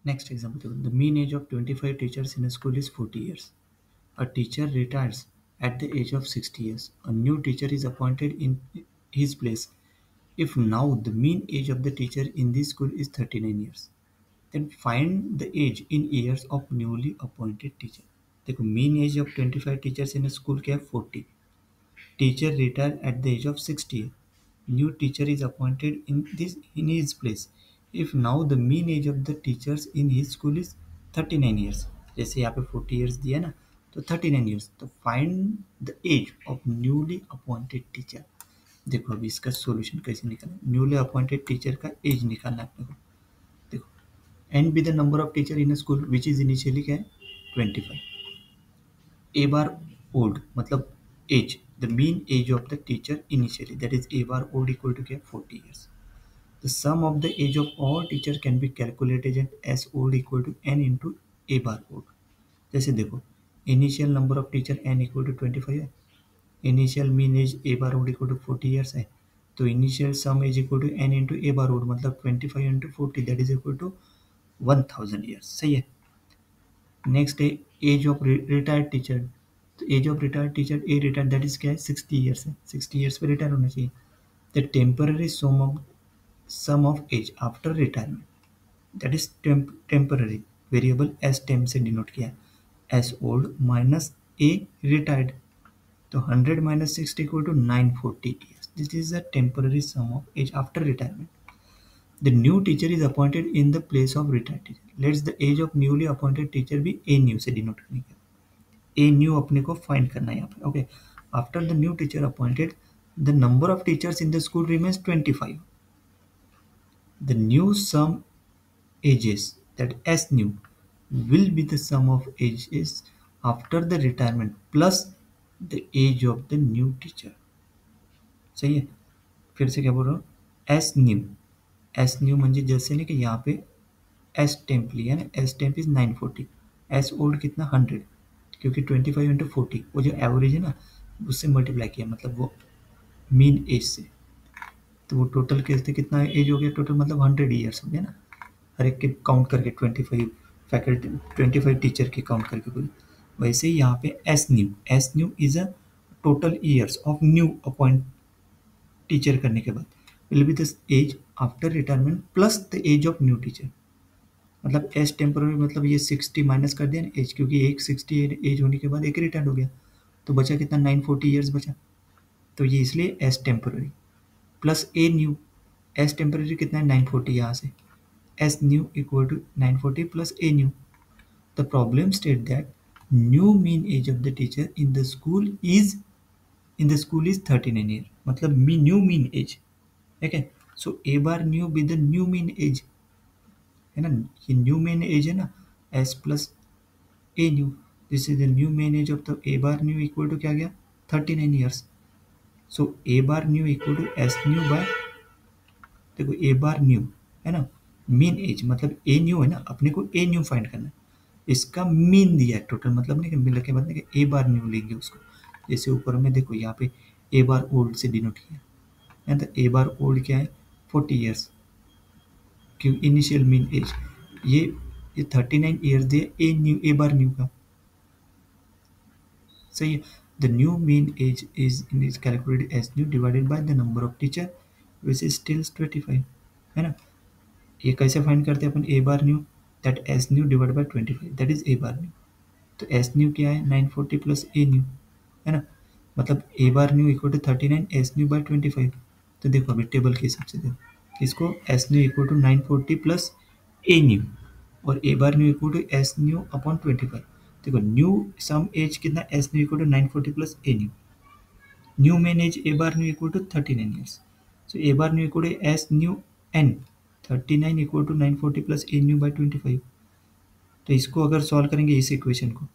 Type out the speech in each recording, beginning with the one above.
Next example देखो, the mean age of 25 teachers in a school is 40 years. A teacher retires at the age of 60 years. A new teacher is appointed in his place. If now the mean age of the teacher in this school is 39 years, then find the age in years of newly appointed teacher. देखो mean age of 25 teachers in a school क्या है 40. Teacher retire at the age of 60. New teacher is appointed in his place. If now the mean age of the teachers in his school is 39 years, जैसे यहाँ पे 40 years दिया ना, तो 39 years, तो find the age of newly appointed teacher. देखो अभी इसका सॉल्यूशन कैसे निकालना, न्यूली अपॉइंटेड टीचर का एज निकालना है अपने को. देखो and be the number of teacher in school which is initially क्या है 25. ए बार ओल्ड मतलब age, the mean age of the teacher initially that is A bar old equal to क्या 40 years. The sum of the age of all teacher can be calculated at S old equal to N into A bar old. जैसे देखो initial number of teacher N equal to 25 है, initial mean age A bar old equal to 40 years है, तो initial sum age equal to N into A bar old मतलब 25 into 40 that is equal to 1000 years. सही है. Next है age of retired teacher, तो age of retired teacher A retired that is क्या है 60 years है, 60 years पे retire होना चाहिए. The temporary sum of age after retirement that is temporary variable S temp से डिनोट किया है, S old minus A retired, तो 100 minus 60 equal to 940 years. This is the temporary sum of age after retirement. The new teacher is appointed in the place of retired teacher. Let's the age of newly appointed teacher be a new से denote करने का. A new अपने को find करना है यहाँ पे. Okay. After the new teacher appointed, the number of teachers in the school remains 25. The new sum ages that S new will be the sum of ages after the retirement plus the age of the new teacher. सही है. फिर से क्या बोल रहा हूँ, S new, S new म्हणजे जैसे नहीं कि यहाँ पे एस टेम्प लिया ना, S temp is 940, S old कितना 100, क्योंकि 25 इंटू 40 वो जो एवरेज है ना उससे मल्टीप्लाई किया, मतलब वो मीन एज से, तो वो टोटल कैसे कितना एज हो गया टोटल, मतलब 100 ईयर्स हो गया ना, हर एक के काउंट करके 25 फैकल्टी 25 टीचर के काउंट करके पूरी. वैसे ही यहाँ पे S new is a total years of new appoint teacher करने के बाद will be the age after retirement plus the age of new teacher. मतलब एज टेम्पररी मतलब ये 60 माइनस कर दिया ना एज, क्योंकि एक 60 एज होने के बाद एक रिटायर्ड हो गया, तो बचा कितना 940 ईयर्स बचा, तो ये इसलिए age temporary plus A new. Age temporary कितना है 940, यहाँ से S new equal to 940 plus A new. The problem state that new mean age of the teacher in the school is 39 year, मतलब न्यू मीन एज. ठीक है. So A bar new be the new mean age है ना, ये new mean age है ना, S plus A new, this is the new mean age of the A bar new equal to क्या गया 39 years. So A bar new equal to S new by, देखो A bar new है ना, mean as मतलब A new है ना, अपने को ए न्यू फाइंड करना है, इसका मीन दिया है टोटल, मतलब नहीं कि मिल के बाद नहीं कि ए बार न्यू लेंगे उसको. जैसे ऊपर में देखो यहाँ पे ए बार ओल्ड से डिनोट किया है, तो ए बार ओल्ड क्या है 40 ईयर्स, क्यों इनिशियल मीन एज ये 39 ईयर्स दिए ए बार न्यू का. सही है. The new mean age is calculated as new divided by the number of teacher which is still 25 है ना. ये कैसे फाइंड करते हैं अपन, A bar new that S new divide by 25 that is A bar new. तो S new क्या है 940 प्लस ए न्यू है ना, मतलब A bar new equal to 39 S new by 25. तो देखो अभी टेबल के हिसाब से देखो इसको S new equal to 940 plus A new और A bar new equal to S new upon 25. देखो न्यू सम एज कितना S new equal to 940 plus A new, new mean age A bar new equal to 39 years. So A bar new equal to S new N 39 equal to 940 plus A new by 25. तो इसको अगर solve करेंगे इस equation को,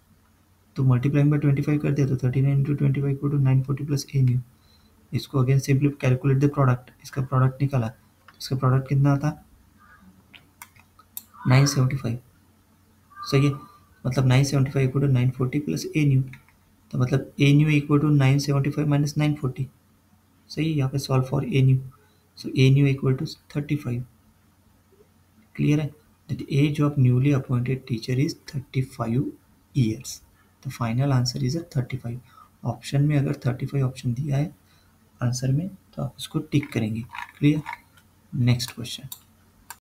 तो multiplying by 25 कर दिया तो 39 into 25 equal to 940 plus A new. इसको again simply calculate the product, इसका प्रोडक्ट निकाला, इसका प्रोडक्ट कितना आता 975. सही है. मतलब 975 equal to 940 plus A new, तो मतलब A new equal to 975 minus 940. सही है. यहाँ पे solve for A new, so A new equal to 35. Clear है. The age of newly appointed teacher is 35 years. The final answer is 35. Option में अगर 35 option दिया है आंसर में तो आप उसको टिक करेंगे. क्लियर. Next question.